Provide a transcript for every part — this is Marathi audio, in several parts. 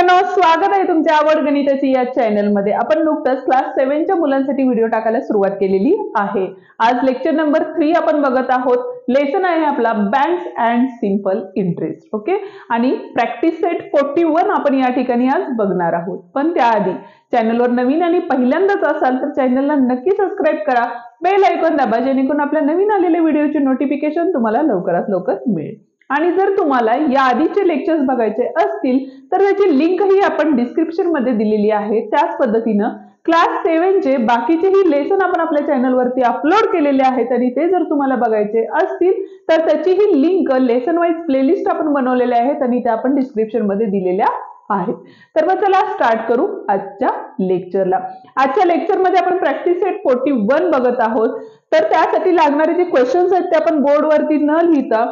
मित्रांनो, स्वागत आहे तुमच्या आवड गणिताची या चॅनल मध्ये। आपण नुकतंच क्लास 7 च्या मुलांसाठी व्हिडिओ टाकायला सुरुवात केलेली आहे। आज लेक्चर नंबर 3 आपण बघत आहोत। लेसन आहे आपला banks and simple interest. Okay, आणि प्रॅक्टिस सेट 41 आपण या ठिकाणी आज बघणार आहोत। पण त्याआधी चॅनलवर नवीन आणि पहिल्यांदाच असाल तर चॅनलला नक्की सबस्क्राइब करा, बेल आयकॉन दाबा, जेणेकरून आपल्या नवीन आलेल्या व्हिडिओचे नोटिफिकेशन तुम्हाला लवकरात लवकर मिळेल। आणि जर तुम्हाला या आधीचे लेक्चर्स बघायचे असतील तर त्याची लिंक ही आपण डिस्क्रिप्शन मध्ये दिलेली आहे। त्याच पद्धतीने क्लास 7 चे बाकीचेही लेसन आपण आपल्या चॅनल वरती अपलोड केलेले आहेत आणि ते जर तुम्हाला बघायचे असतील तर त्याचीही लिंक लेसन वाईज प्लेलिस्ट आपण बनवलेल्या आहेत आणि त्या आपण डिस्क्रिप्शन मध्ये दिलेल्या आहेत। तर मग चला स्टार्ट करू आजच्या लेक्चरला। आजच्या लेक्चर मध्ये आपण प्रॅक्टिस सेट 41 बघत आहोत। तर त्यासाठी लागणारे जे क्वेश्चन्स आहेत ते आपण बोर्ड वरती न लिहिता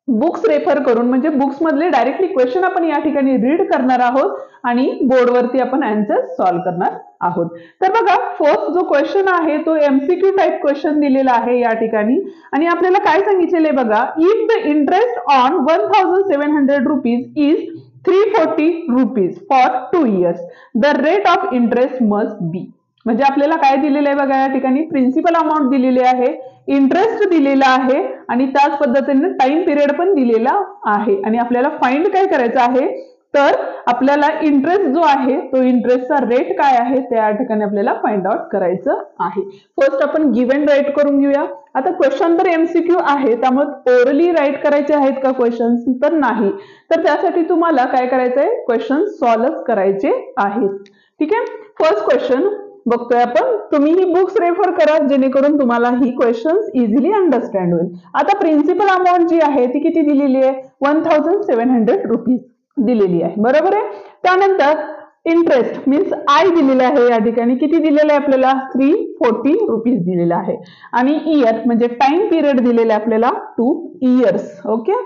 बुक्स रेफर करून, म्हणजे बुक्स मधले डायरेक्टली क्वेश्चन आपण या ठिकाणी रीड करणार आहोत आणि बोर्ड वरती आपण आन्सर सॉल्व्ह करणार आहोत। तर बघा, फर्स्ट जो क्वेश्चन आहे तो एमसीक्यू टाइप क्वेश्चन दिलेला आहे या ठिकाणी आणि आपल्याला काय सांगितलेले बघा, if the interest on 1700 rupees is 340 rupees for 2 years, the rate of interest must be. म्हणजे आपल्याला काय दिलेलं आहे बघा, या ठिकाणी प्रिन्सिपल अमाउंट दिलेली आहे, इंटरेस्ट दिलेला आहे आणि त्याच पद्धतीने टाइम पिरियड पण दिलेला आहे आणि आपल्याला फाइंड काय करायचं आहे, तर आपल्याला इंटरेस्ट जो आहे तो इंटरेस्टचा रेट काय आहे त्या ठिकाणी आपल्याला फाइंड आउट करायचं आहे। फर्स्ट आपण गिव्हन राईट करून घेऊया। आता क्वेश्चन तर एमसीक्यू आहे, त्यामुळे ओरली राईट करायचे आहेत का क्वेश्चन्स, तर नाही। तर त्यासाठी तुम्हाला काय करायचं आहे, क्वेश्चन सॉल्व्ह करायचे आहेत। ठीक आहे, फर्स्ट क्वेश्चन बघतोय आपण। तुम्ही ही बुक्स रेफर करा जेणेकरून तुम्हाला ही क्वेश्चन्स इझिली अंडरस्टँड होईल। आता प्रिन्सिपल अमाउंट जी आहे ती किती दिलेली आहे, 1700 रुपीज दिलेली आहे, बरोबर आहे। त्यानंतर इंटरेस्ट मीन्स आय दिलेला आहे, या ठिकाणी किती दिलेलं आहे आपल्याला, 340 रुपीज दिलेला आहे आणि इयर म्हणजे टाइम पिरियड दिलेला आहे आपल्याला 2 years। ओके,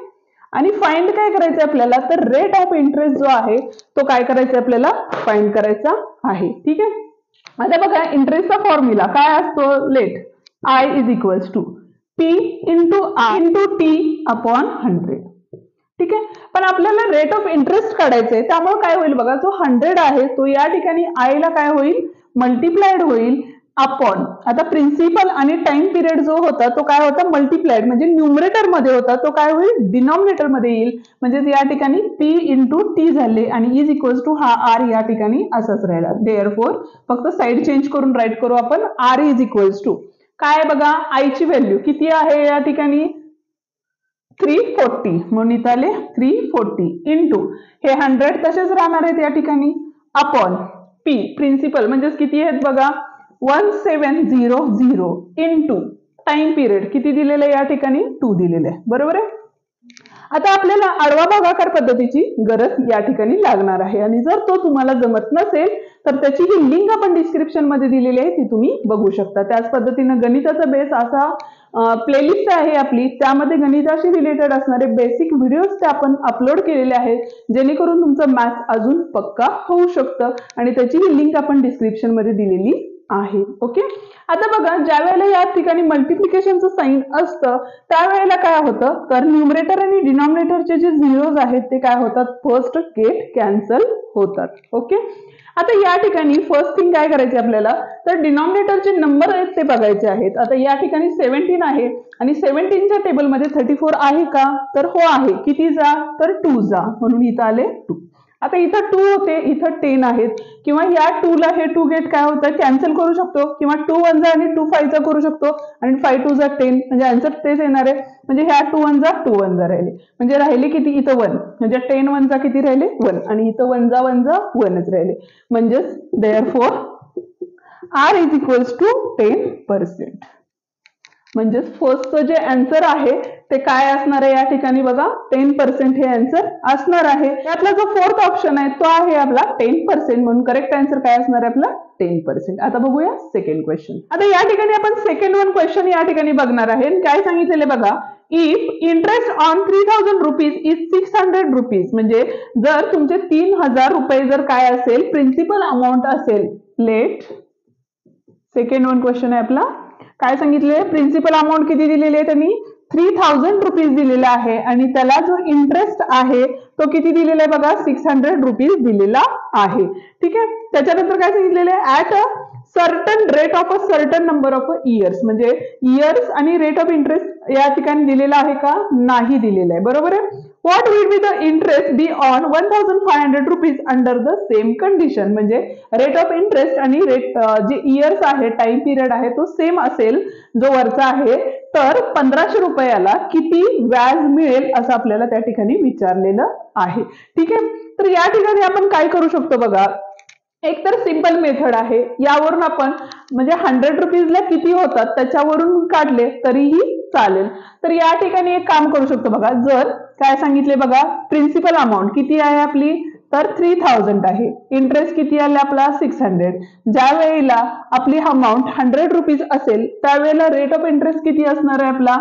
आणि फाइंड काय करायचं आपल्याला, तर रेट ऑफ इंटरेस्ट जो आहे तो काय करायचा आपल्याला फाइंड करायचा आहे। ठीक आहे, आता बघा इंटरेस्टचा फॉर्म्युला काय असतो, let I is equals to P into I into T upon 100। ठीक आहे, पण आपल्याला रेट ऑफ इंटरेस्ट काढायचं आहे, त्यामुळे काय होईल बघा, जो 100 आहे तो या ठिकाणी आय ला काय होईल, मल्टिप्लाइड होईल अपॉन, आता प्रिन्सिपल आणि टाइम पिरियड जो होता तो काय होता, मल्टिप्लाइड म्हणजे न्यूमरेटर मध्ये होता, तो काय होईल डिनॉमिनेटर मध्ये येईल। म्हणजे या ठिकाणी पी इंटू टी झाले आणि इज इक्वल्स टू हा आर या ठिकाणी असंच राहिला। देअरफॉर फक्त साइड चेंज करून राईट करू आपण, आर इज इक्वल्स टू काय बघा, आय ची व्हॅल्यू किती आहे या ठिकाणी 340, म्हणून इथं आले 340 इंटू हे 100 तसेच राहणार आहेत या ठिकाणी अपॉन पी प्रिन्सिपल म्हणजे किती आहेत बघा 1700 इंटू टाइम पिरियड किती दिलेलं आहे या ठिकाणी 2 दिलेलं आहे, बरोबर आहे। आता आपल्याला आडवा भागाकार पद्धतीची गरज या ठिकाणी लागणार आहे आणि जर तो तुम्हाला जमत नसेल तर त्याची ही लिंक आपण डिस्क्रिप्शन मध्ये दिलेली आहे, ती तुम्ही बघू शकता। त्याच पद्धतीने गणिताचा बेस असा प्लेलिस्ट आहे आपली, त्यामध्ये गणिताशी रिलेटेड असणारे बेसिक व्हिडिओज ते आपण अपलोड केलेले आहेत, जेणेकरून तुमचं मॅथ्स अजून पक्का होऊ शकतं आणि त्याची ही लिंक आपण डिस्क्रिप्शन मध्ये दिलेली आहे। ओके, आता बघा ज्या वेळेला या ठिकाणी मल्टिप्लिकेशनचं साइन असतं त्यावेळेला काय होतं, तर न्यूमरेटर आणि डिनॉमिनेटरचे जे झिरोज आहेत ते काय होतात, फर्स्ट गेट कॅन्सल होतात। ओके, आता या ठिकाणी फर्स्ट थिंग काय करायचे आपल्याला, तर डिनॉमिनेटरचे नंबर आहेत ते बघायचे आहेत। आता या ठिकाणी 17 आहे आणि 17च्या टेबलमध्ये 34 आहे का, तर हो आहे, किती जा, तर 2 जा, म्हणून इथं आले 2। आता इथं 2 होते, इथं 10 आहेत, किंवा या 2 ला हे 2 गेट काय होतं, कॅन्सल करू शकतो, किंवा 2 1 जा आणि 2 5 जा करू शकतो आणि 5 2 जा 10, म्हणजे आन्सर तेच येणार आहे। म्हणजे ह्या 2 1 जा 2 1 जा राहिले, म्हणजे राहिले किती इथं 1, म्हणजे 10 1 जा किती राहिले 1 आणि इथं 1 जा 1च राहिले। म्हणजे therefore R is equals to 10%। म्हणजे फर्स्टचं जे आन्सर आहे ते काय असणार आहे या ठिकाणी बघा, 10% हे आन्सर असणार आहे। यातला जो फोर्थ ऑप्शन आहे तो आहे आपला 10%, म्हणून करेक्ट आन्सर काय असणार आहे आपला 10%। आता बघूया सेकंड क्वेश्चन। आता या ठिकाणी आपण सेकंड वन क्वेश्चन या ठिकाणी बघणार आहे। काय सांगितलेले बघा, if interest on 3000 rupees is 600 rupees, म्हणजे जर तुमचे 3000 रुपये जर काय असेल, प्रिन्सिपल अमाऊंट असेल, लेट सेकंड वन क्वेश्चन आहे आपला। काय सांगितले, प्रिन्सिपल अमाऊंट किती दिलेली आहे त्यांनी 3000 रुपीज दिलेला आहे आणि त्याला जो इंटरेस्ट आहे तो किती दिलेला आहे बघा, 600 रुपीज दिलेला आहे. ठीक आहे. त्याच्यानंतर काय सांगितलेलं आहे, at a certain rate of a certain number of years, म्हणजे इयर्स आणि रेट ऑफ इंटरेस्ट या ठिकाणी दिलेला आहे का, नाही दिलेला आहे. बरोबर आहे. What will be the interest be on 1500 rupees under the same condition, म्हणजे रेट ऑफ इंटरेस्ट आणि रेट जे इयर्स आहे, टाइम पिरियड आहे तो सेम असेल जो वरचा आहे, तर 1500 रुपयाला किती व्याज मिळेल असं आपल्याला त्या ठिकाणी विचारलेलं आहे. ठीक आहे. तर या ठिकाणी आपण काय करू शकतो बघा, एक तर सिंपल मेथड आहे, यावरून आपण म्हणजे 100 रुपीजला किती होतात त्याच्यावरून काढले तरीही चालेल. तर या ठिकाणी एक काम करू शकतो बघा, जर काय सांगितले बघा, प्रिन्सिपल अमाऊंट किती आहे आपली, तर 3000 आहे, इंटरेस्ट किती आले आपला 600. ज्या वेळेला आपली अमाऊंट 100 रुपीज असेल त्यावेळेला रेट ऑफ इंटरेस्ट किती असणार आहे आपला,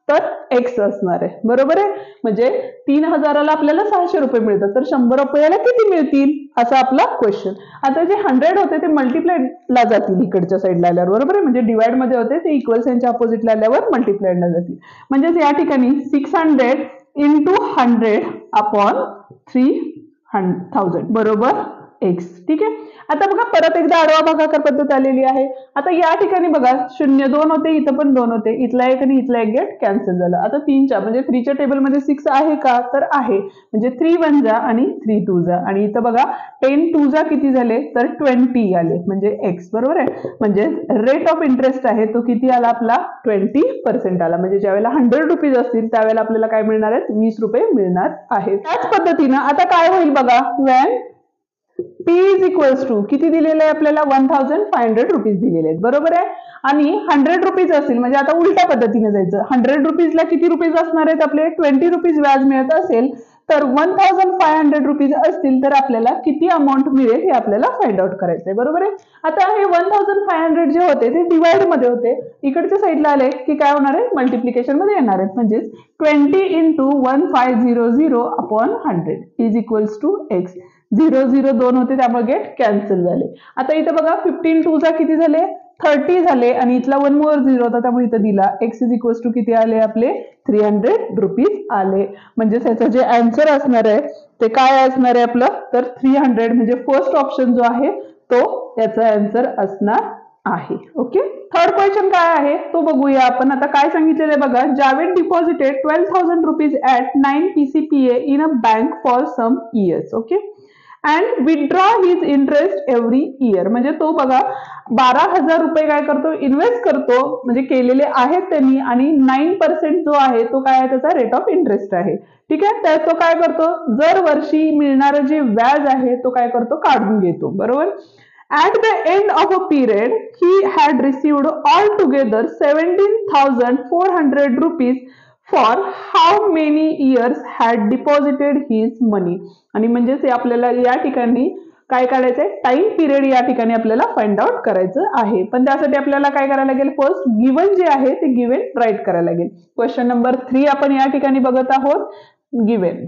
तर एक्स असणार आहे. बरोबर आहे. म्हणजे 3000ला आपल्याला 600 रुपये मिळतात, तर 100 रुपयाला किती मिळतील असा आपला क्वेश्चन. आता जे 100 होते ते मल्टिप्लायला जातील इकडच्या साईडला आल्यावर. बरोबर आहे. म्हणजे डिवाइड मध्ये होते ते इक्वल साइनच्या अपोजिटला आल्यावर मल्टिप्लायला जातील. म्हणजेच या ठिकाणी 600 इंटू 100 अपॉन 3000 बरोबर एक्स. ठीक आहे. आता बघा परत एकदा आडवा भागाकार पद्धत आलेली आहे. आता या ठिकाणी बघा 0 2 होते, इथं पण 2 होते, इथला एक आणि इथला एक गेट कॅन्सल झाला. आता 3च्या म्हणजे 3च्या टेबलमध्ये 6 आहे का, तर आहे. म्हणजे 3 1 जा आणि 3 2 जा, आणि इथं बघा 10 2 जा किती झाले, तर 20 आले, म्हणजे एक्स. बरोबर आहे. म्हणजे रेट ऑफ इंटरेस्ट आहे तो किती आला आपला, 20% आला. म्हणजे ज्यावेळेला 100 रुपीज असतील त्यावेळेला आपल्याला काय मिळणार आहेत, 20 रुपये मिळणार आहेत. त्याच पद्धतीनं आता काय होईल बघा, when P is equals to किती दिलेलं आहे आपल्याला, 1500 रुपीज दिलेले आहेत. बरोबर आहे. आणि 100 रुपीज असतील म्हणजे आता उलट्या पद्धतीने जायचं, 100 रुपीजला किती रुपीज असणार आहेत आपले, 20 रुपीज व्याज मिळत असेल तर 1500 रुपीज असतील तर आपल्याला किती अमाऊंट मिळेल हे आपल्याला फाइंड आउट करायचंय. बरोबर आहे. आता हे 1500 जे होते ते डिवाइड मध्ये होते, इकडच्या साईडला आले की काय होणार आहे, मल्टिप्लिकेशन मध्ये येणार आहेत. म्हणजे 20 into 1500 upon 100 is equals to x. 0 0 2 होते त्यामुळे गेट कॅन्सल झाले. आता इथे बघा 15 2 जा किती झाले, 30 झाले, आणि इथला 1 मोर 0 होता त्यामुळे इथं दिला एक्स इज इक्वल्स टू किती आले आपले, 300 रुपीज आले. म्हणजे त्याचं जे आन्सर असणार आहे ते काय असणार आहे आपलं, तर 300. म्हणजे फर्स्ट ऑप्शन जो आहे तो याचा आन्सर असणार आहे. ओके. थर्ड क्वेश्चन काय आहे तो बघूया आपण. आता काय सांगितलेलं आहे बघा, Javed deposited 12,000 rupees at 9 PCPA in a bank for some years. Okay. And withdraw his interest every year. म्हणजे तो बघा 12,000 रुपये काय करतो, इन्व्हेस्ट करतो, म्हणजे केलेले आहेत त्यांनी, आणि 9% जो आहे तो काय आहे त्याचा रेट ऑफ इंटरेस्ट आहे. ठीक आहे. तर तो काय करतो, जर वर्षी मिळणारं जे व्याज आहे तो काय करतो, काढून घेतो. बरोबर. At the end of a period, he had received altogether 17,400 rupees for how many years had deposited his money. आणि म्हणजेच आपल्याला या ठिकाणी काय काढायचंय, टाइम पिरियड या ठिकाणी आपल्याला फाइंड आउट करायचं आहे. पण त्यासाठी आपल्याला काय करायला लागेल, फर्स्ट गिवन जे आहे ते गिवन राईट करायला लागेल. क्वेश्चन नंबर 3 आपण या ठिकाणी बघत आहोत. गिवन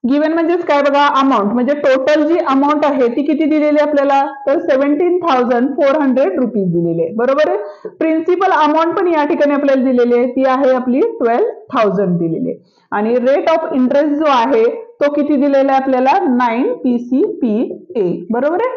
गिवन म्हणजेच काय बघा, अमाऊंट म्हणजे टोटल जी अमाऊंट आहे ती किती दिलेली आपल्याला, तर 17,400 रुपीज दिलेले. बरोबर आहे. प्रिन्सिपल अमाऊंट पण या ठिकाणी आपल्याला दिलेली आहे, ती आहे आपली 12,000 दिलेली. आणि रेट ऑफ इंटरेस्ट जो आहे तो किती दिलेला आहे आपल्याला, 9 PCPA. बरोबर आहे.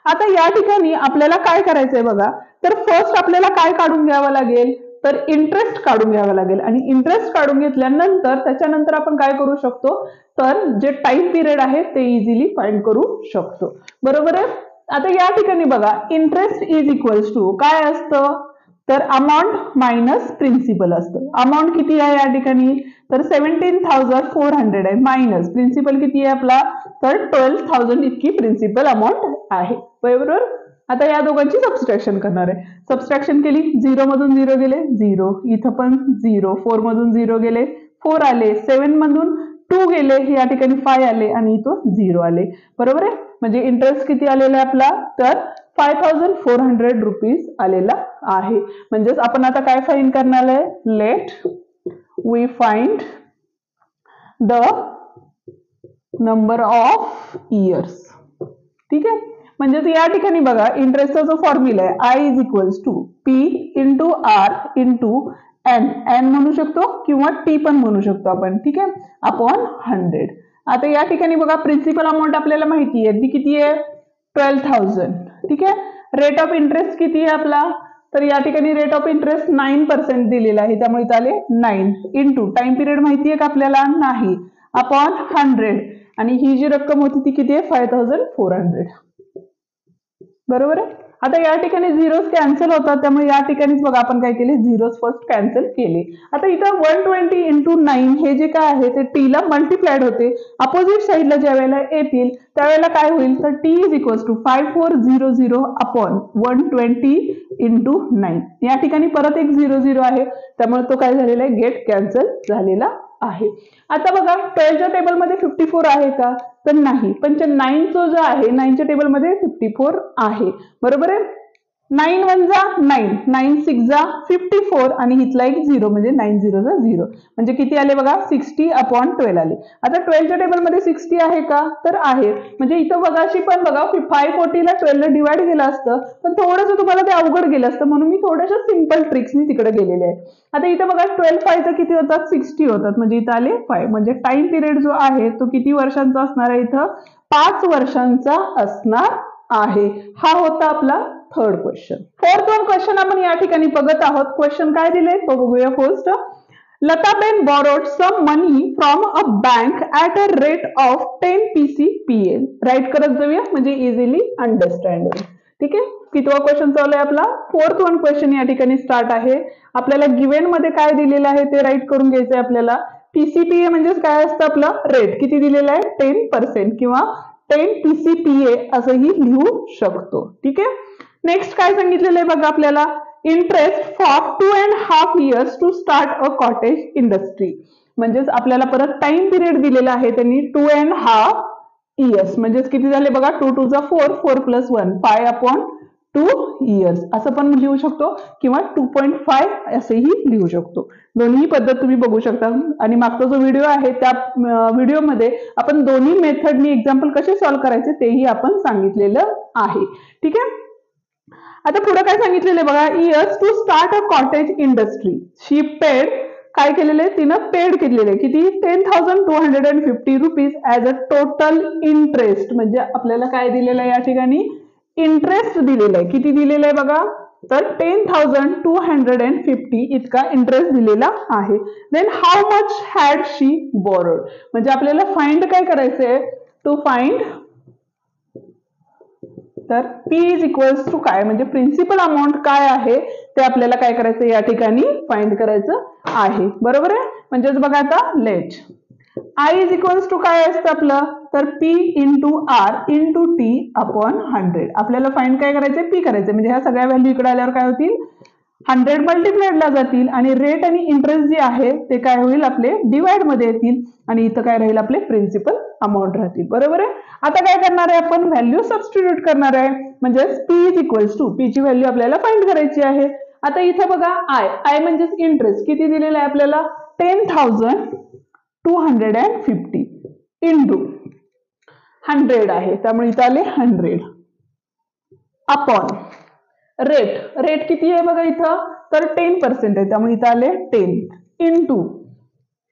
आता या ठिकाणी आपल्याला काय करायचंय बघा, तर फर्स्ट आपल्याला काय काढून घ्यावं लागेल, तर इंटरेस्ट काढून घ्यावा लागेल. आणि इंटरेस्ट काढून घेतल्यानंतर त्याच्यानंतर आपण काय करू शकतो, तर जे टाइम पिरियड आहे ते इझिली फाइंड करू शकतो. बरोबर आहे. आता या ठिकाणी बघा इंटरेस्ट इज इक्वल्स टू काय असतं, तर अमाऊंट मायनस प्रिन्सिपल असतं. अमाऊंट किती आहे या ठिकाणी, तर 17,400 आहे, मायनस प्रिन्सिपल किती आहे आपला, तर 12,000 इतकी प्रिन्सिपल अमाऊंट आहे. बरोबर. आता या दोघांची सबस्ट्रॅक्शन करणार आहे. सबस्ट्रॅक्शन केली, 0 मधून 0 गेले 0, इथं पण 0, 4 मधून 0 गेले 4 आले, 7 मधून 2 गेले, या ठिकाणी 5 आले, आणि इथं 0 आले. बरोबर आहे. म्हणजे इंटरेस्ट किती आलेला आहे आपला, तर 5,400 रुपीज आलेला आहे. म्हणजेच आपण आता काय फाइंड करणार आहे, let we find the number of years. ठीक आहे. म्हणजे या ठिकाणी बघा इंटरेस्टचा जो फॉर्म्युला आहे, I is equals to P into R into N म्हणू शकतो किंवा टी पण म्हणू शकतो आपण, ठीक आहे, अपॉन 100. आता या ठिकाणी बघा प्रिन्सिपल अमाऊंट आपल्याला माहिती आहे, ती किती आहे 12,000, ठीक आहे. रेट ऑफ इंटरेस्ट किती आहे आपला, तर या ठिकाणी रेट ऑफ इंटरेस्ट 9% दिलेला आहे, त्यामुळे इथे आले 9 इंटू टाइम पिरियड माहिती आहे का आपल्याला, नाही, अपॉन 100 आणि ही जी रक्कम होती ती किती आहे 5,400. बरोबर आहे. आता या ठिकाणी झिरोज कॅन्सल होतात, त्यामुळे या ठिकाणीच बघा आपण काय केले, झिरोज फर्स्ट कॅन्सल केले. आता इथं 120 इंटू 9 हे जे काय आहे ते टी ला मल्टिप्लाइड होते, अपोजिट साईडला ज्या वेळेला येतील त्यावेळेला काय होईल, तर T is equals to 5400 upon 120 into 9. या ठिकाणी परत एक 00 आहे, त्यामुळे तो काय झालेला आहे, गेट कॅन्सल झालेला आहे. आता बघा 12च्या टेबलमध्ये 54 आहे का, तर नाही, पण 9 जो आहे 9च्या टेबलमध्ये 54 आहे. बरोबर आहे. 9 1 जा 9, 9 6 जा 54 आणि इथला एक 0 म्हणजे 9 0 जा 0, म्हणजे किती आले बघा 60 अपॉन 12 आले. आता 12च्या टेबलमध्ये 60 आहे का, तर आहे, म्हणजे इथं बघाशी पण बघा 540 ला 12 ला डिवाइड केलं असतं, पण थोडंसं तुम्हाला ते अवघड गेलं असतं, म्हणून मी थोड्याशा सिंपल ट्रिक्सनी तिकडे गेलेले आहे. आता इथं बघा 12 5 किती होतात 60 होतात, म्हणजे इथं आले 5, म्हणजे टाइम पिरियड जो आहे तो किती वर्षांचा असणार आहे, इथं 5 वर्षांचा असणार आहे. हा होता आपला third question. Fourth one question आपण या ठिकाणी बघत आहोत. क्वेश्चन काय दिले तो बघूया. First, Lataben borrowed some money from a bank at a rate of 10 PCPA. Right करत जाऊया म्हणजे इझिली अंडरस्टँड होईल. ठीक आहे. कितवा क्वेश्चन चालू आहे आपला, फोर्थ वन क्वेश्चन या ठिकाणी स्टार्ट आहे. आपल्याला गिव्हन मध्ये काय दिलेलं आहे ते राईट करून घ्यायचं आहे आपल्याला. PCPA म्हणजे काय असतं आपलं रेट, किती दिलेलं आहे 10% किंवा 10 PCPA असंही लिहू शकतो. ठीक आहे. नेक्स्ट काय सांगितलेलं आहे बघा आपल्याला, interest for 2.5 years to start a cottage industry. म्हणजेच आपल्याला परत टाइम पिरियड दिलेला आहे त्यांनी 2.5 years, म्हणजेच किती झाले बघा 2 2 जा 4, 4 + 1 5 अपॉन 2 years असं पण लिहू शकतो किंवा 2.5 असेही लिहू शकतो. दोन्ही पद्धत तुम्ही बघू शकता आणि मागचा जो व्हिडिओ आहे त्या व्हिडिओमध्ये आपण दोन्ही मेथडनी एक्झाम्पल कसे सॉल्व्ह करायचे तेही आपण सांगितलेलं आहे. ठीक आहे. आता पुढे काय सांगितलेलं बघा, years to start a cottage industry. She paid काय केलेले, तिनं पेड केलेले किती 10,250 rupees as a total interest. म्हणजे आपल्याला काय दिलेलं आहे या ठिकाणी, इंटरेस्ट दिलेला आहे. किती दिलेलं आहे बघा, तर 10,250 इतका इंटरेस्ट दिलेला आहे. देन हाऊ मच हॅड शी बोरोड. म्हणजे आपल्याला फाइंड काय करायचंय, टू फाइंड, तर P इज इक्वल्स टू काय, म्हणजे प्रिन्सिपल अमाऊंट काय आहे ते आपल्याला काय करायचं या ठिकाणी फाइंड करायचं आहे. बरोबर आहे. म्हणजेच बघा आता let I is equals to काय असतं आपलं, तर P into R into T upon 100. आपल्याला फाइंड काय करायचंय, P करायचंय. म्हणजे ह्या सगळ्या व्हॅल्यू इकडे आल्यावर काय होतील 100 मल्टिप्लाइडला जातील आणि रेट आणि इंटरेस्ट जे आहे ते काय होईल आपले डिवाइड मध्ये येतील आणि इथं काय राहील आपले प्रिन्सिपल अमाऊंट राहतील. बरोबर आहे. आता काय करणार आहे आपण, व्हॅल्यू सबस्टिट्यूट करणार आहे. म्हणजे P is equals to, P ची व्हॅल्यू आपल्याला फाइंड करायची आहे. आता इथं बघा I म्हणजे इंटरेस्ट किती दिलेला आहे आपल्याला 10,250 इंटू 100 आहे, त्यामुळे इथं आले 100 अपॉन रेट किती आहे बघा इथं, तर 10% आहे, त्यामुळे इथं आले 10 इंटू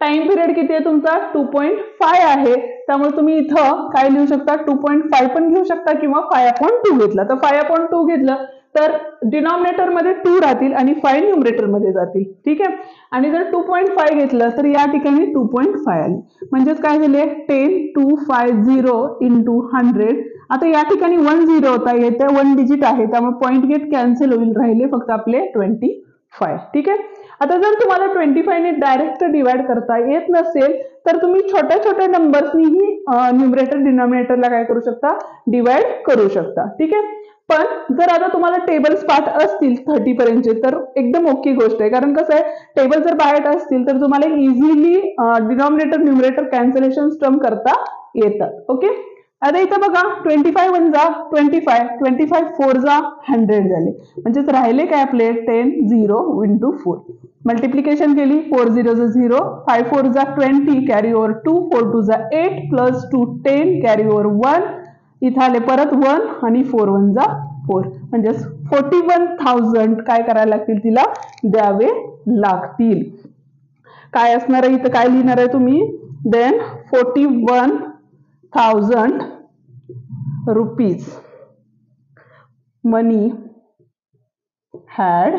टाइम पिरियड किती आहे तुमचा 2.5 आहे, त्यामुळे तुम्ही इथं काय लिहू शकता 2.5 पण घेऊ शकता किंवा 5/2 घेतला तर 5/2 घेतलं तर डिनॉमिनेटर मध्ये 2 राहतील आणि 5 न्यूमरेटर मध्ये जातील. ठीक आहे. आणि जर 2.5 घेतलं तर या ठिकाणी 2.5 आली, म्हणजेच काय झाले 10,250 इंटू 100. आता या ठिकाणी 1 0 होता, येत्या 1 डिजिट आहे त्यामुळे पॉइंट गेट कॅन्सल होईल, राहिले फक्त आपले 25. ठीक आहे. आता जर तुम्हाला 25 ने डायरेक्ट डिवाइड करता येत नसेल तर तुम्ही छोट्या छोट्या नंबर्सनीही न्यूमरेटर डिनॉमिनेटरला काय करू शकता, डिवाइड करू शकता. ठीक आहे. पण जर आता तुम्हाला टेबल्स पाठ असतील 30 पर्यंतचे तर एकदम ओके गोष्ट आहे, कारण कसं आहे टेबल जर बाहेर असतील तर तुम्हाला easily denominator numerator cancellation term करता येतात. ओके. आता इथं बघा 25 1 जा 25, 25 4 जा 100 झाले, म्हणजेच राहिले काय आपले 10 0 इंटू 4. मल्टिप्लिकेशन केली 4 0 जा 0, 5 4 जा 20 कॅरी ओव्हर 2, 4 2 जा 8 प्लस 2 10 कॅरी ओव्हर 1. इथं आले परत 1 आणि 4 1 जा 4, म्हणजेच 41,000 काय करायला लागतील, तिला द्यावे लागतील. काय असणार आहे इथं, काय लिहिणार आहे तुम्ही, then 41,000 rupees money had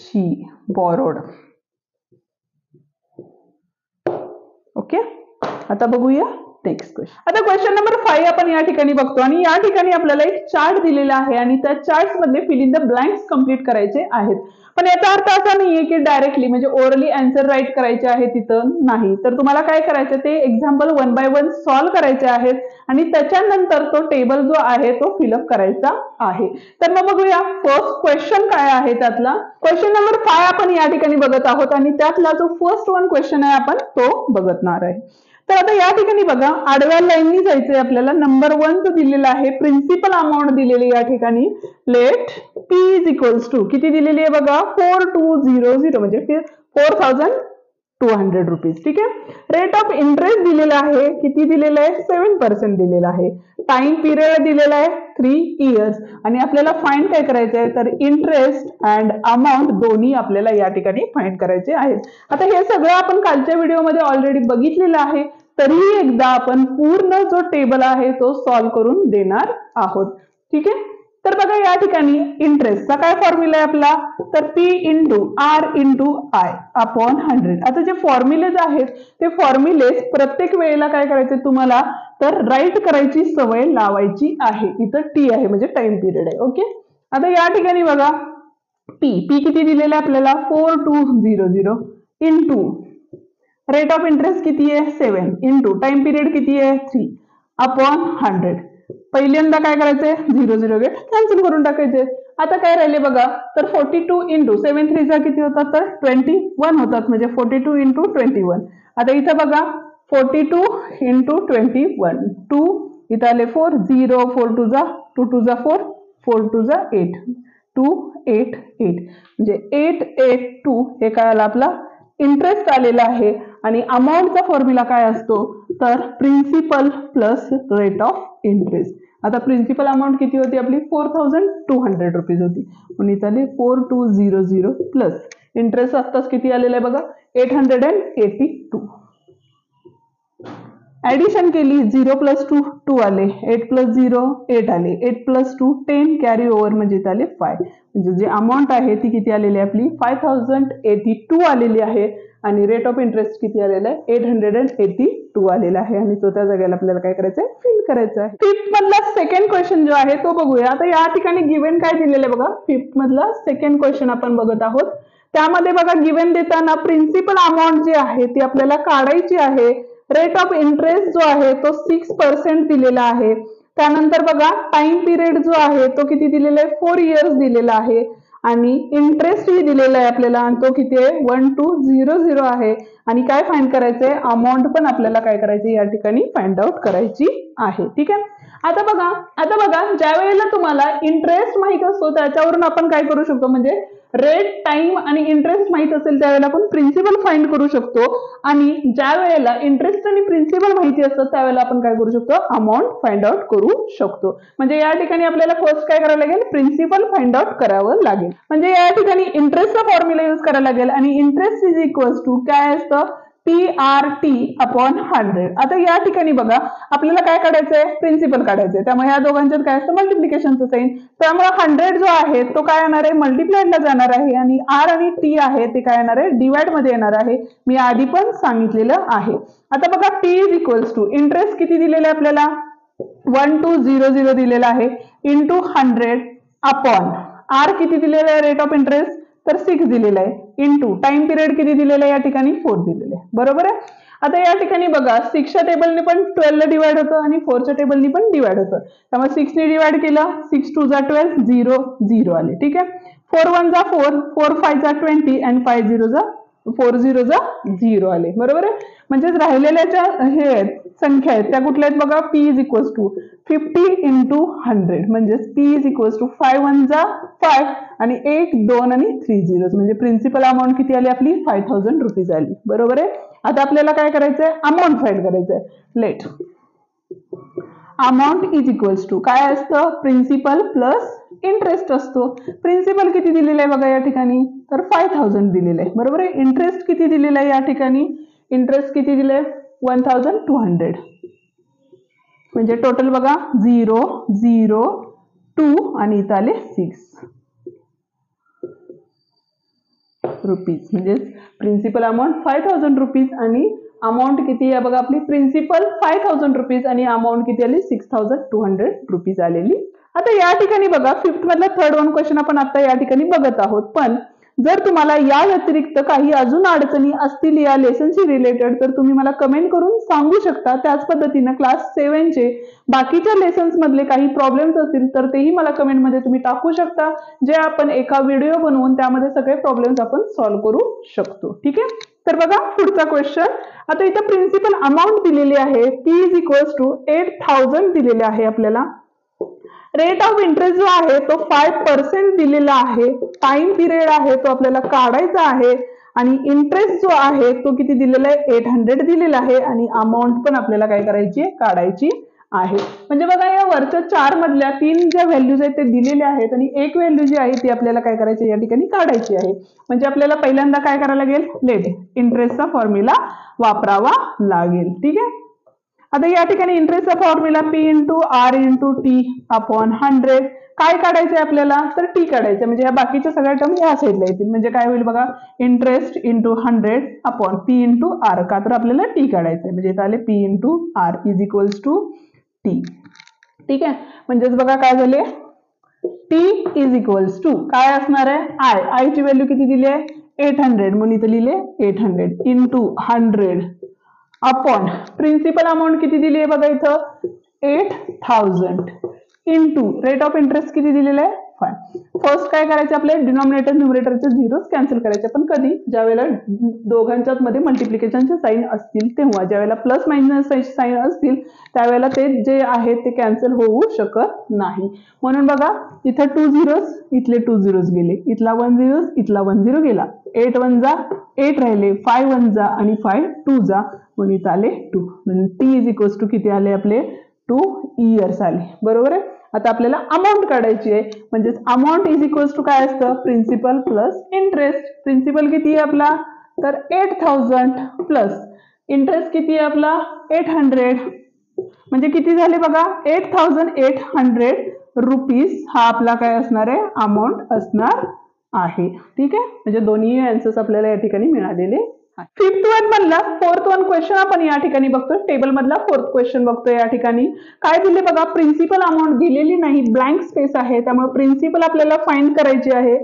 she borrowed. ओके, आता बघूया नेक्स्ट क्वेश्चन. आता क्वेश्चन नंबर 5 आपण या ठिकाणी बघतो आणि या ठिकाणी आपल्याला एक चार्ट दिलेला आहे आणि त्या चार्ट मधले fill in the blanks complete करायचे आहेत. पण याचा अर्थ असा नाहीये की डायरेक्टली म्हणजे ओरली आन्सर राईट करायचे आहे तिथं नाही, तर तुम्हाला काय करायचं ते एक्झाम्पल 1 बाय 1 सॉल्व्ह करायचे आहेत आणि त्याच्यानंतर तो टेबल जो आहे तो फिलअप करायचा आहे. तर मग बघूया फर्स्ट क्वेश्चन काय आहे त्यातला. क्वेश्चन नंबर 5 आपण या ठिकाणी बघत आहोत आणि त्यातला जो फर्स्ट वन क्वेश्चन आहे आपण तो बघणार आहे. तर आता या ठिकाणी बघा आडव्या लाईननी जायचंय आपल्याला. नंबर 1 जो दिलेला आहे प्रिन्सिपल अमाऊंट दिलेली या ठिकाणी let P is equals to किती दिलेली आहे बघा 4200 म्हणजे 4,200 रुपीज. ठीक आहे. रेट ऑफ इंटरेस्ट दिलेला आहे किती दिलेला आहे 7% दिलेला आहे. टाइम पिरियड दिलेला आहे 3 इयर्स आणि आपल्याला फाइंड काय करायचं आहे तर इंटरेस्ट अँड अमाऊंट दोन्ही आपल्याला या ठिकाणी फाइंड करायचे आहेत. आता हे सगळं आपण कालच्या व्हिडिओमध्ये ऑलरेडी बघितलेलं आहे, तरीही एकदा आपण पूर्ण जो टेबल आहे तो सॉल्व्ह करून देणार आहोत. ठीक आहे. तर बघा या ठिकाणी इंटरेस्टचा काय फॉर्म्युला आहे आपला तर P into R into I upon 100. आता जे फॉर्म्युलेज आहेत ते फॉर्म्युलेज प्रत्येक वेळेला काय करायचे तुम्हाला तर राईट करायची सवय लावायची आहे. इथं T आहे म्हणजे टाइम पिरियड आहे. ओके. आता या ठिकाणी बघा P किती दिलेलं आहे आपल्याला 4200 इंटू रेट ऑफ इंटरेस्ट किती आहे 7 इंटू टाइम पिरियड किती आहे 3 अपॉन 100. पहिल्यांदा काय करायचंय 0 गेट कॅन्सल करून टाकायचे. आता काय राहिले बघा तर 42 इंटू 7 3 किती होतात तर 21 होतात म्हणजे 42 इंटू 21. आता इथं बघा 42 इंटू 21 2 इथं आले 4 0 4 2 जा 2 2 जा 4 4 2 जा 8 2 8 8 म्हणजे 882 हे काय आला आपला इंटरेस्ट आलेला आहे. आणि अमाऊंटचा फॉर्म्युला काय असतो तर principal plus rate of interest. आता प्रिन्सिपल अमाऊंट किती होती आपली 4,200 रुपीज होती पण इथे आले 4200 प्लस इंटरेस्ट आत्ताच किती आलेला आहे बघा 882. ऍडिशन केली 0 प्लस 2 2 आले 8 प्लस 0 8 आले 8 प्लस 2 10 कॅरी ओव्हर म्हणजे इथे आले 5 म्हणजे जे अमाऊंट आहे ती किती आलेली आहे आपली 5,082 आलेली आहे आणि रेट ऑफ इंटरेस्ट किती आलेला आहे 882 आलेला आहे आणि तो त्या जागेला आपल्याला काय करायचं आहे फिल करायचं आहे. फिफ्थ मधला सेकंड क्वेश्चन जो आहे तो बघूया. आता या ठिकाणी गिव्हन काय दिलेलं आहे बघा फिफ्थ मधला सेकंड क्वेश्चन आपण बघत आहोत. त्यामध्ये बघा गिव्हन देताना प्रिन्सिपल अमाऊंट जी आहे ती आपल्याला काढायची आहे. रेट ऑफ इंटरेस्ट जो आहे तो 6% दिलेला आहे. त्यानंतर बघा टाइम पिरियड जो आहे तो किती दिलेला आहे 4 इयर्स दिलेला आहे आणि इंटरेस्ट ही दिलेला आहे आपल्याला आणि तो किती आहे 1200 आहे. आणि काय फाइंड करायचंय अमाऊंट पण आपल्याला काय करायची या ठिकाणी फाइंड आउट करायची आहे. ठीक आहे. आता बघा ज्या वेळेला तुम्हाला इंटरेस्ट माहित असतो त्याच्यावरून आपण काय करू शकतो म्हणजे रेट टाइम आणि इंटरेस्ट माहित असेल त्यावेळेला आपण प्रिन्सिपल फाइंड करू शकतो आणि ज्या वेळेला इंटरेस्ट आणि प्रिन्सिपल माहिती असतं त्यावेळेला आपण काय करू शकतो अमाऊंट फाइंड आउट करू शकतो. म्हणजे या ठिकाणी आपल्याला फर्स्ट काय करायला लागेल प्रिन्सिपल फाइंड आउट करावं लागेल. म्हणजे या ठिकाणी इंटरेस्टचा फॉर्म्युला यूज करायला लागेल आणि इंटरेस्ट इज इक्वल्स टू काय असतं PRT अपॉन 100. आता या ठिकाणी बघा आपल्याला काय काढायचंय प्रिन्सिपल काढायचंय त्यामुळे या दोघांच्यात काय असतं मल्टिप्लिकेशनचं साइन. त्यामुळे 100 जो आहे तो काय येणार आहे मल्टिप्लाइडला जाणार आहे आणि R आणि T आहे ते काय येणार आहे डिवाइड मध्ये येणार आहे. मी आधी पण सांगितलेलं आहे. आता बघा P is equals to interest किती दिलेलं आहे आपल्याला 1200 दिलेला आहे इंटू 100 अपॉन R किती दिलेलं आहे रेट ऑफ इंटरेस्ट तर 6 दिलेला आहे इंटू टाइम पिरियड किती दिलेला आहे या ठिकाणी 4 दिलेलं आहे. बरोबर आहे. आता या ठिकाणी बघा 6च्या टेबलने पण 12 ला डिवाइड होतं आणि 4च्या टेबलने पण डिवाइड होतं त्यामुळे 6 ने डिवाइड केलं 6 2 जा 12 0 0 आले. ठीक आहे. 4 1 जा 4 4 5 जा 20 आणि 5 0 जा 4 0 जा 0 आले. बरोबर आहे. म्हणजे राहिलेल्या ज्या हे संख्या आहेत त्या कुठल्या आहेत बघा P is equals to 50 into 100 म्हणजे P इज इक्वल्स टू 5 1 जा 5 आणि 1 2 आणि 3 झिरोज म्हणजे प्रिन्सिपल अमाऊंट किती आली आपली 5,000 रुपीज आली. बरोबर आहे. आता आपल्याला काय करायचंय अमाऊंट फाइंड करायचंय. Let amount is equals to काय असतं प्रिन्सिपल प्लस इंटरेस्ट असतो. प्रिन्सिपल किती दिलेलं आहे बघा या ठिकाणी, तर 5000 दिलेलं आहे, बरोबर आहे. इंटरेस्ट किती दिलेला आहे या ठिकाणी, इंटरेस्ट किती दिले, 1200, म्हणजे टोटल बघा 0 0 2 आणि इथं आले 6 रुपीज, म्हणजे प्रिन्सिपल अमाऊंट 5000 रुपीज आणि अमाऊंट किती आहे बघा आपली, प्रिन्सिपल 5000 रुपीज आणि अमाऊंट किती आली 6200 रुपीज आलेली. आता या ठिकाणी बघा फिफ्थ मधला थर्ड वन क्वेश्चन आपण आता या ठिकाणी बघत आहोत. पण जर तुम्हाला या व्यतिरिक्त काही अजून अडचणी असतील या लेसनशी रिलेटेड तर तुम्ही मला कमेंट करून सांगू शकता. त्याच पद्धतीने क्लास 7 चे बाकीच्या लेसन्स मधले काही प्रॉब्लेम्स असतील तर तेही मला कमेंट मध्ये तुम्ही टाकू शकता, जे आपण एका व्हिडिओ बनवून त्यामध्ये सगळे प्रॉब्लेम्स आपण सॉल्व्ह करू शकतो. ठीक आहे, तर बघा पुढचा क्वेश्चन. आता इथे प्रिन्सिपल अमाऊंट दिलेली आहे, P इज इक्वल्स टू 8000 दिलेले आहे आपल्याला. रेट ऑफ इंटरेस्ट जो आहे तो 5% दिलेला आहे. टाइम पिरियड आहे तो आपल्याला काढायचा आहे आणि इंटरेस्ट जो आहे तो किती दिलेला आहे, 800 दिलेला आहे आणि अमाऊंट पण आपल्याला काय करायची आहे, काढायची आहे. म्हणजे बघा या वरच्या 4 मधल्या 3 ज्या व्हॅल्यूज आहेत ते दिलेले आहेत आणि एक व्हॅल्यू जी आहे ती आपल्याला काय करायची या ठिकाणी काढायची आहे. म्हणजे आपल्याला पहिल्यांदा काय करायला लागेल, लेट इंटरेस्टचा फॉर्म्युला वापरावा लागेल. ठीक आहे, आता या ठिकाणी इंटरेस्टचा formula P into R into T upon 100. काय काढायचं आहे आपल्याला, तर टी काढायचं, म्हणजे या बाकीच्या सगळ्या टर्म या साईडला येतील. म्हणजे काय होईल बघा, interest into 100 upon P into R, का तर आपल्याला टी काढायचं आहे. म्हणजे इथं आले P into R is equals to T. ठीक आहे, म्हणजेच बघा काय झाले, टी इज इक्वल्स टू काय असणार आहे, आय ची व्हॅल्यू किती दिली आहे, 800, म्हणून इथं लिहिले 800 इंटू 100 अपॉन प्रिन्सिपल अमाऊंट किती दिली आहे बघा इथं 8000 इंटू रेट ऑफ इंटरेस्ट किती दिलेलं आहे 5. फर्स्ट काय करायचं, आपले डिनॉमिनेटर न्यूमरेटरचे झिरोज कॅन्सल करायचे. पण कधी, ज्या वेळेला दोघांच्यात मध्ये मल्टिप्लिकेशनचे साईन असतील तेव्हा. ज्या वेळेला प्लस मायनस साईन असतील त्यावेळेला ते जे आहे ते कॅन्सल होऊ शकत नाही. म्हणून बघा इथं 2 झिरोज, इथले 2 झिरोज गेले, इथला 1 झिरोज, इथला 1 झिरो गेला, 8 1 जा 8 राहिले, 5 1 जा आणि 5 2 जा, म्हणून इथं आले 2. म्हणजे टी इज इक्वल्स टू किती आले आपले 2 इयर्स आले, बरोबर आहे. आता आपल्याला अमाऊंट काढायची आहे, म्हणजे अमाऊंट इज इक्वल्स टू काय असतं, प्रिन्सिपल प्लस इंटरेस्ट. प्रिन्सिपल किती आहे आपला, तर 8000 प्लस इंटरेस्ट किती आहे आपला 800, म्हणजे किती झाले बघा 8800 रुपीज हा आपला काय असणार आहे, अमाऊंट असणार आहे. ठीक आहे, म्हणजे दोन्ही आन्सर्स आपल्याला या ठिकाणी मिळालेले. फिफ्थ वन मधला फोर्थ वन क्वेश्चन आपण या ठिकाणी बघतोय. टेबल मधला फोर्थ क्वेश्चन बघतोय. या ठिकाणी काय दिले बघा, प्रिन्सिपल अमाऊंट दिलेली नाही, ब्लँक स्पेस आहे, त्यामुळे प्रिन्सिपल आपल्याला फाइंड करायची आहे.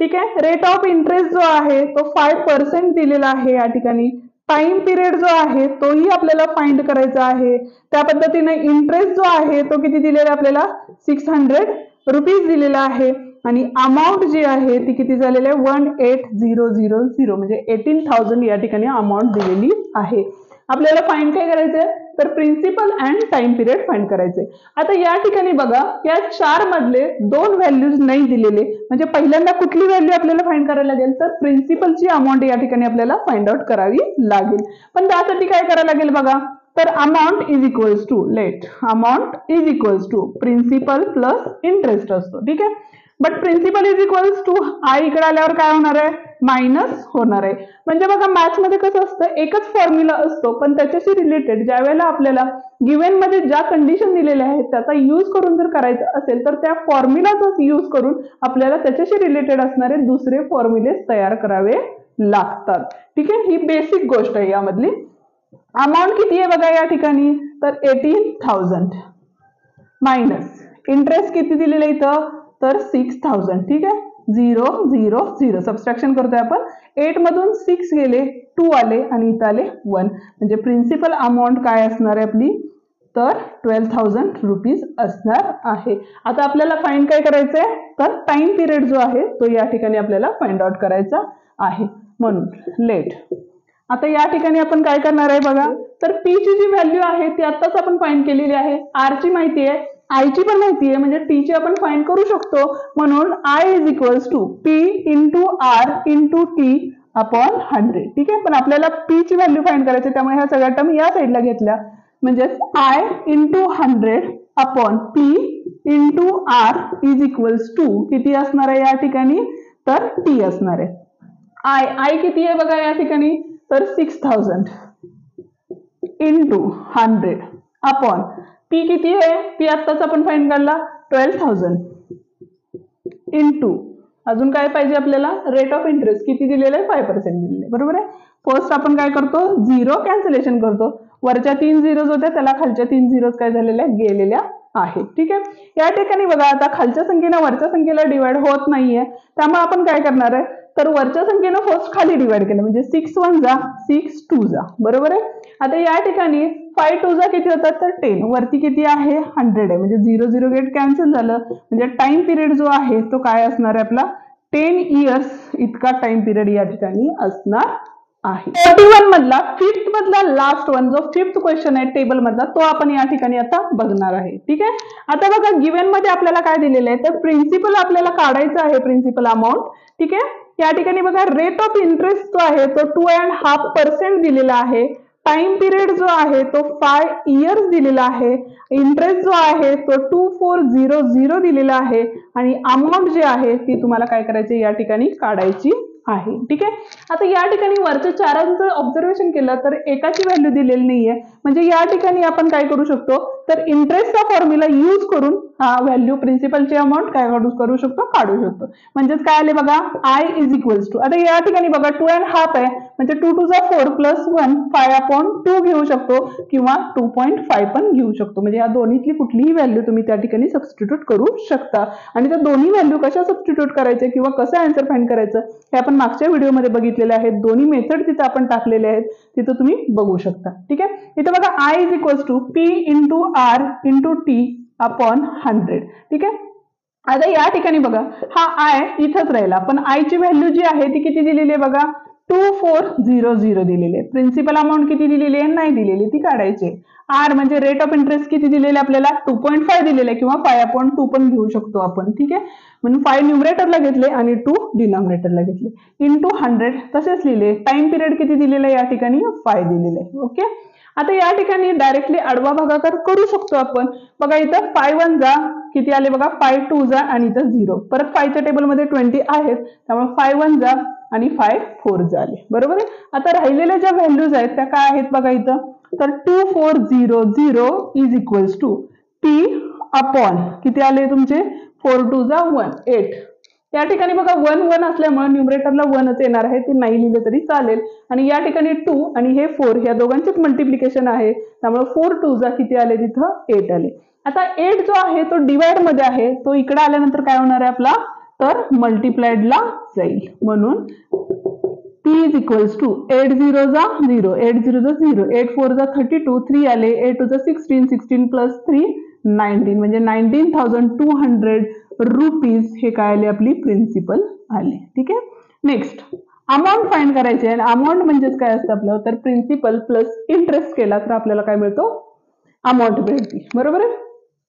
ठीक आहे, रेट ऑफ इंटरेस्ट जो आहे तो 5% दिलेला आहे या ठिकाणी. टाइम पिरियड जो आहे तोही आपल्याला फाइंड करायचा आहे. त्या पद्धतीने इंटरेस्ट जो आहे तो किती दिलेला आपल्याला 600 रुपीज दिलेला आहे आणि अमाऊंट जी आहे ती किती झालेली आहे 18000, म्हणजे 18000 या ठिकाणी अमाऊंट दिलेली आहे. आपल्याला फाइंड काय करायचंय, तर principal and time period find करायचे. आता या ठिकाणी बघा या 4 मधले 2 व्हॅल्यूज नाही दिलेले, म्हणजे पहिल्यांदा कुठली व्हॅल्यू आपल्याला फाइंड करायला लागेल, तर प्रिन्सिपलची अमाऊंट या ठिकाणी आपल्याला फाइंड आउट करावी लागेल. पण त्यासाठी काय करायला लागेल बघा, तर amount is equals to let amount is equals to principal plus interest असतो. ठीक आहे, but principal is equals to I इकडे आल्यावर काय होणार आहे, मायनस होणार आहे. म्हणजे बघा मॅथ्स मध्ये कसं असतं, एकच फॉर्म्युला असतो, पण त्याच्याशी रिलेटेड ज्या वेळेला आपल्याला गिव्हन मध्ये ज्या कंडिशन दिलेल्या आहेत त्याचा यूज करून जर करायचं असेल तर त्या फॉर्म्युलाचाच यूज करून आपल्याला त्याच्याशी रिलेटेड असणारे दुसरे फॉर्म्युले तयार करावे लागतात. ठीक आहे, ही बेसिक गोष्ट आहे यामधली. अमाऊंट किती आहे बघा या ठिकाणी, तर 18000 मायनस इंटरेस्ट किती दिलेलं इथं, तर 6000. ठीक आहे, 0 0 0 सबस्ट्रॅक्शन करतोय आपण. 8 मधून 6 गेले, 2 आले आणि इथं आले 1, म्हणजे प्रिन्सिपल अमाऊंट काय असणार आहे आपली, तर 12000 रुपीज असणार आहे. आता आपल्याला फाइंड काय करायचंय, तर टाइम पिरियड जो आहे तो या ठिकाणी आपल्याला फाइंड आउट करायचा आहे. म्हणून लेट आता या ठिकाणी आपण काय करणार आहे बघा, तर पी ची जी व्हॅल्यू आहे ती आताच आपण फाइंड केलेली आहे. आर ची माहिती आहे, आय ची पण माहिती आहे, म्हणजे टी ची आपण फाइंड करू शकतो. म्हणून I is equals to P into R into T upon 100. ठीक आहे, पण आपल्याला पी ची व्हॅल्यू फाइंड करायची, त्यामुळे ह्या सगळ्या टर्म या साईडला घेतल्या. म्हणजेच I into 100 upon P into R is equals to किती असणार आहे या ठिकाणी, तर टी असणार आहे. आय किती आहे बघा या ठिकाणी, तर 6000 इंटू 100 अपॉन पी किती आहे, पी आत्ताच आपण फाइंड काढला 12000 इंटू अजून काय पाहिजे आपल्याला, रेट ऑफ इंटरेस्ट किती दिलेलं आहे, 5% दिलेलं आहे. बरोबर आहे. फर्स्ट आपण काय करतो, झिरो कॅन्सलेशन करतो. वरच्या 3 झिरोज होत्या त्याला खालच्या 3 झिरोज काय झालेल्या गेलेल्या आहेत. ठीक आहे. या ठिकाणी बघा आता खालच्या संख्येनं वरच्या संख्येला डिवाइड होत नाहीये, त्यामुळे आपण काय करणार आहे, तर वरच्या संख्येनं फर्स्ट खाली डिवाइड केलं म्हणजे 6 1 जा 6 2 जा. बरोबर आहे. आता या ठिकाणी 5 2 जा किती होतात, तर 10. वरती किती आहे, 100 आहे म्हणजे 0 0 गेट कॅन्सल झालं. म्हणजे टाइम पिरियड जो आहे तो काय असणार आहे आपला, 10 इयर्स इतका टाइम पिरियड या ठिकाणी असणार आहे. 41 मधला फिफ्थ मधला लास्ट वन जो फिफ्थ क्वेश्चन आहे टेबल मधला तो आपण या ठिकाणी आता बघणार आहे. ठीक आहे. आता बघा गिवन मध्ये आपल्याला काय दिलेलं आहे, तर प्रिन्सिपल आपल्याला काढायचं आहे, प्रिन्सिपल अमाऊंट. ठीक आहे. या ठिकाणी बघा रेट ऑफ इंटरेस्ट जो आहे तो 2.5% दिलेला आहे. टाइम पिरियड जो आहे तो 5 इयर्स दिलेला आहे. इंटरेस्ट जो आहे तो 2400 दिलेला आहे आणि अमाऊंट जी आहे ती तुम्हाला काय करायची या ठिकाणी काढायची आहे. ठीक आहे. आता या ठिकाणी वरच्या चारांचं ऑब्झर्वेशन केलं तर एकाची व्हॅल्यू दिलेली नाहीये, म्हणजे या ठिकाणी आपण काय करू शकतो, तर इंटरेस्टचा फॉर्म्युला यूज करून हा व्हॅल्यू प्रिन्सिपलची अमाऊंट काय करू शकतो, काढू शकतो. म्हणजेच काय आले बघा, आय इज इक्वल्स टू, आता या ठिकाणी बघा 2.5 आहे म्हणजे 2 2 जा 4 प्लस 1 5/2 घेऊ शकतो किंवा 2.5 पण घेऊ शकतो. म्हणजे या दोन्हीतली कुठलीही व्हॅल्यू तुम्ही त्या ठिकाणी सबस्टिट्यूट करू शकता. आणि त्या दोन्ही व्हॅल्यू कशा सबस्टिट्यूट करायचे किंवा कसं आन्सर फाइंड करायचं हे आपण मागच्या व्हिडिओमध्ये बघितलेले आहेत. दोन्ही मेथड तिथे आपण टाकलेले आहेत, तिथं तुम्ही बघू शकता. ठीक आहे. इथं बघा I is equals to P into R into T upon 100. ठीक आहे. आता या ठिकाणी बघा हा आय इथंच राहिला, पण आय ची व्हॅल्यू जी आहे ती किती दिलेली आहे बघा, 2400 दिलेली आहे. प्रिन्सिपल अमाऊंट किती दिलेली आहे, नाही दिलेली, ती काढायची. आर म्हणजे रेट ऑफ इंटरेस्ट किती दिलेले आपल्याला, 2.5 दिलेले आहे किंवा 5/2 पण घेऊ शकतो आपण. ठीक आहे. म्हणून 5 न्यूमरेटरला घेतले आणि 2 डिनॉमिनेटरला घेतले. इंटू 100 तसेच लिहिले. टाइम पिरियड किती दिलेला आहे या ठिकाणी, 5 दिलेलं आहे. ओके. आता या ठिकाणी डायरेक्टली आडवा भागाकार करू शकतो आपण. बघा इथं 5 1 जा किती आले बघा, 5 2 जा आणि इथं 0. परत 5 च्या टेबलमध्ये 20 आहेत त्यामुळे 5 1 जा आणि 5 4 जा आले. बरोबर आहे. आता राहिलेल्या ज्या व्हॅल्यूज आहेत त्या काय आहेत बघा इथं, तर 2400 is equals to T upon किती आले तुमचे, 4 2 जा 1 8. या ठिकाणी बघा 1 1 असल्यामुळे न्यूमरेटरला 1च येणार आहे, ते नाही लिहिलं तरी चालेल. आणि या ठिकाणी 2 आणि हे 4 ह्या दोघांचेच मल्टिप्लिकेशन आहे त्यामुळे 4 2 जा किती आले तिथं 8 आले. आता 8 जो आहे तो डिवाइड मध्ये आहे, तो इकडे आल्यानंतर काय होणार आहे आपला, तर मल्टिप्लाइडला जाईल. म्हणून P इज इक्वल्स टू 8 0 जा 0 8 0 जा 0 8 4 जा 32 3 आले 8 2 जा 16 16 प्लस 3 19 म्हणजे 19,200 रुपीज हे काय आले आपली प्रिन्सिपल आले. ठीक आहे. नेक्स्ट अमाऊंट फाइंड करायचे आहे. अमाऊंट म्हणजेच काय असतं आपलं, तर प्रिन्सिपल प्लस इंटरेस्ट केला तर आपल्याला काय मिळतो, अमाऊंट मिळते. बरोबर आहे.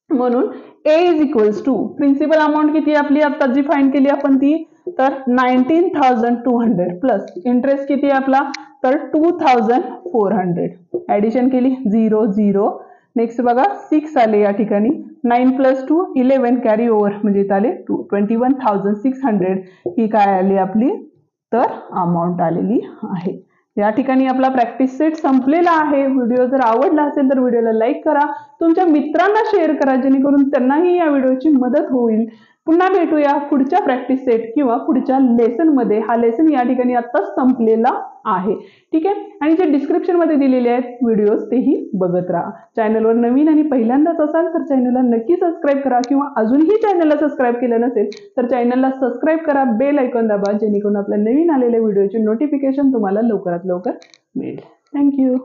म्हणून A is equals to principal amount किती आपली आता जी फाइंड केली आपण ती, तर 19,200 प्लस इंटरेस्ट किती आहे आपला, तर 2,400. ऍडिशन केली 0 0. नेक्स्ट बघा 6 आले या ठिकाणी, 9 प्लस 2 11 कॅरी ओव्हर म्हणजे इथं आले 21,600 ही काय आली आपली, तर अमाऊंट आलेली आहे. या ठिकाणी आपला प्रॅक्टिस सेट संपलेला आहे. व्हिडिओ जर आवडला असेल तर व्हिडिओला लाईक करा, तुमच्या मित्रांना शेअर करा जेणेकरून त्यांनाही या व्हिडिओची मदत होईल. पुन्हा भेटूया पुढच्या प्रॅक्टिस सेट किंवा पुढच्या लेसन मध्ये. हा लेसन या ठिकाणी आत्ताच संपलेला आहे. ठीक आहे. आणि जे डिस्क्रिप्शन मध्ये दिलेले आहेत व्हिडिओज तेही बघत राहा. चॅनलवर नवीन आणि पहिल्यांदाच असाल तर चॅनलला नक्की सबस्क्राईब करा किंवा अजूनही चॅनलला सबस्क्राईब केलं नसेल तर चॅनलला सबस्क्राईब करा, बेल आयकॉन दाबा जेणेकरून आपल्या नवीन आलेल्या व्हिडिओची नोटिफिकेशन तुम्हाला लवकरात लवकर मिळेल. थँक्यू.